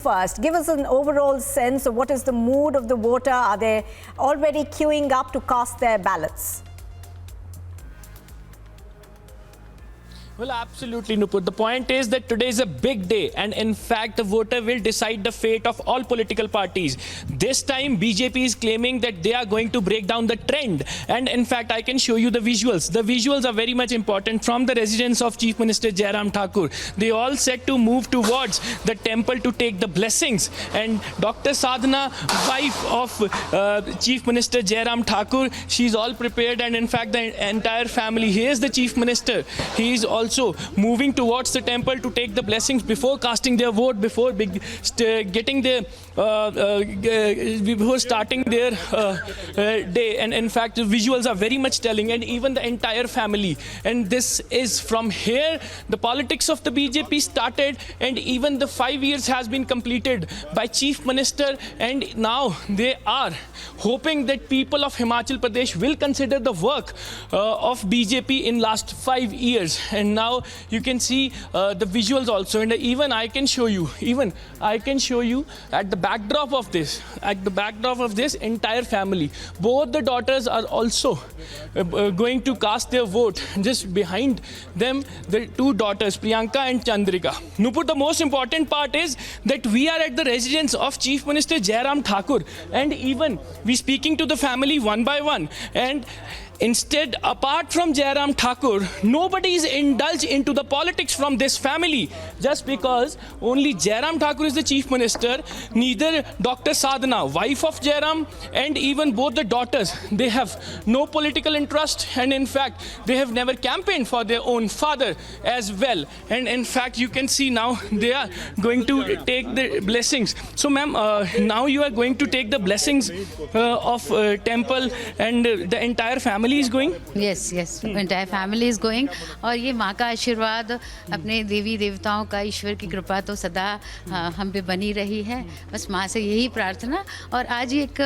First, give us an overall sense of what is the mood of the voter. Are they already queuing up to cast their ballots? Well, absolutely, Nupur. The point is that today is a big day, and in fact, the voter will decide the fate of all political parties. This time, BJP is claiming that they are going to break down the trend, and in fact, I can show you the visuals. The visuals are very much important from the residence of Chief Minister Jairam Thakur. They all set to move towards the temple to take the blessings, and Dr. Sadhana, wife of Chief Minister Jairam Thakur, she's all prepared, and in fact, the entire family. Here is the Chief Minister. He is also moving towards the temple to take the blessings before casting their vote, before getting their before starting their day. And in fact, the visuals are very much telling, and even the entire family. And this is from here the politics of the BJP started, and even the 5 years has been completed by Chief Minister, and now they are hoping that people of Himachal Pradesh will consider the work of BJP in last 5 years. And now you can see the visuals also, and even I can show you at the backdrop of this entire family. Both the daughters are also going to cast their vote. Just behind them, the two daughters, Priyanka and Chandrika. Nupur, the most important part is that we are at the residence of Chief Minister Jairam Thakur, and even we speaking to the family one by one, and instead, apart from Jairam Thakur, nobody is indulged into the politics from this family. Just because only Jairam Thakur is the Chief Minister, neither Dr. Sadhana, wife of Jairam, and even both the daughters, they have no political interest, and in fact, they have never campaigned for their own father as well. And in fact, you can see now they are going to take the blessings. So ma'am, now you are going to take the blessings of temple, and the entire family is going? Yes, entire family is going. और ये माँ का आशीर्वाद, अपने देवी देवताओं का, ईश्वर की कृपा तो सदा हम पे बनी रही है. बस माँ से यही प्रार्थना. और आज एक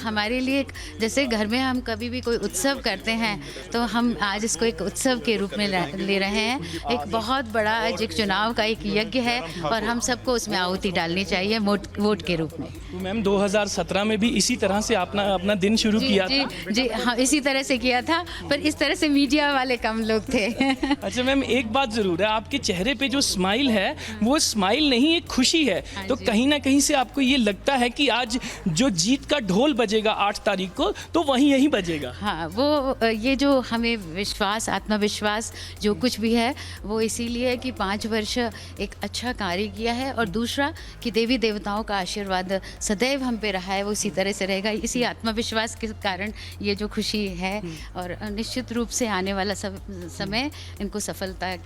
हमारे लिए एक, जैसे घर में हम कभी भी कोई उत्सव करते हैं, तो हम आज इसको एक उत्सव के रूप में ले रहे हैं. एक बहुत बड़ा आज एक चुनाव का एक यज्ञ है, और हम सबको उसमें आहुति डालनी चाहिए वोट के रूप में. तो मैम 2017 में भी इसी तरह से अपना दिन शुरू किया था? जी हाँ, इसी तरह से किया था, पर इस तरह से मीडिया वाले कम लोग थे. अच्छा मैम, एक बात जरूर है, आपके चेहरे पे जो स्माइल है वो स्माइल नहीं, एक खुशी है. तो कहीं ना कहीं से आपको ये लगता है कि आज जो जीत का ढोल बजेगा 8 तारीख को, तो वहीं यहीं बजेगा. हाँ, वो ये जो हमें विश्वास, आत्मविश्वास जो कुछ भी है, वो इसीलिए है कि 5 वर्ष एक अच्छा कार्य किया है, और दूसरा कि देवी देवताओं का आशीर्वाद सदैव हम पे रहा है, वो इसी तरह से रहेगा. इसी आत्मविश्वास के कारण ये जो खुशी है, और निश्चित रूप से आने वाला समय इनको सफलता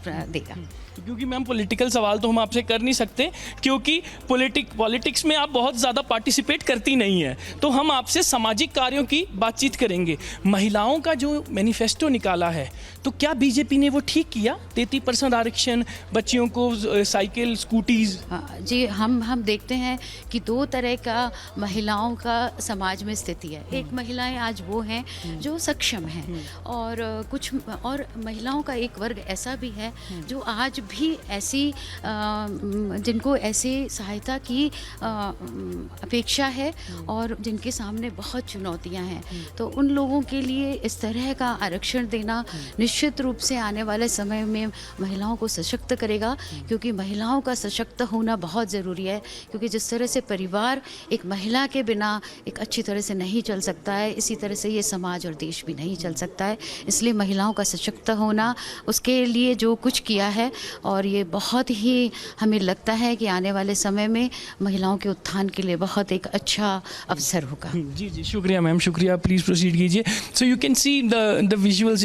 देगा. क्योंकि मैम पॉलिटिकल सवाल तो हम आपसे कर नहीं सकते, क्योंकि पॉलिटिक्स में आप बहुत ज़्यादा पार्टिसिपेट करती नहीं है. तो हम आपसे सामाजिक कार्यों की बातचीत करेंगे. महिलाओं का जो मैनिफेस्टो निकाला है, तो क्या बीजेपी ने वो ठीक किया? 33% आरक्षण, बच्चियों को साइकिल, स्कूटीज. जी, हम देखते हैं कि 2 तरह का महिलाओं का समाज में स्थिति है. एक महिलाएं आज वो हैं जो सक्षम हैं, और कुछ और महिलाओं का एक वर्ग ऐसा भी है जो आज भी ऐसी जिनको ऐसी सहायता की अपेक्षा है, और जिनके सामने बहुत चुनौतियां हैं. तो उन लोगों के लिए इस तरह का आरक्षण देना निश्चित रूप से आने वाले समय में महिलाओं को सशक्त करेगा, क्योंकि महिलाओं का सशक्त होना बहुत ज़रूरी है. क्योंकि जिस तरह से परिवार एक महिला के बिना एक अच्छी तरह से नहीं चल सकता है, इसी तरह से ये समाज और देश भी नहीं चल सकता है. इसलिए महिलाओं का सशक्त होना, उसके लिए जो कुछ किया है, और ये बहुत ही हमें लगता है कि आने वाले समय में महिलाओं के उत्थान के लिए बहुत एक अच्छा अवसर होगा. जी जी, शुक्रिया मैम, शुक्रिया. प्लीज प्रोसीड कीजिए. So you can see the visuals.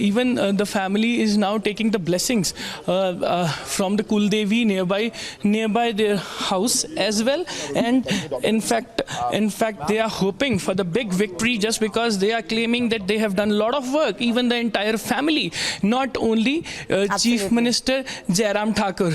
even the family is now taking the blessings from the Kuldevi nearby their house as well. And in fact they are hoping for the big victory, just because they are claiming that they have done a lot of work, even the entire family, not only Chief Minister Jairam Thakur.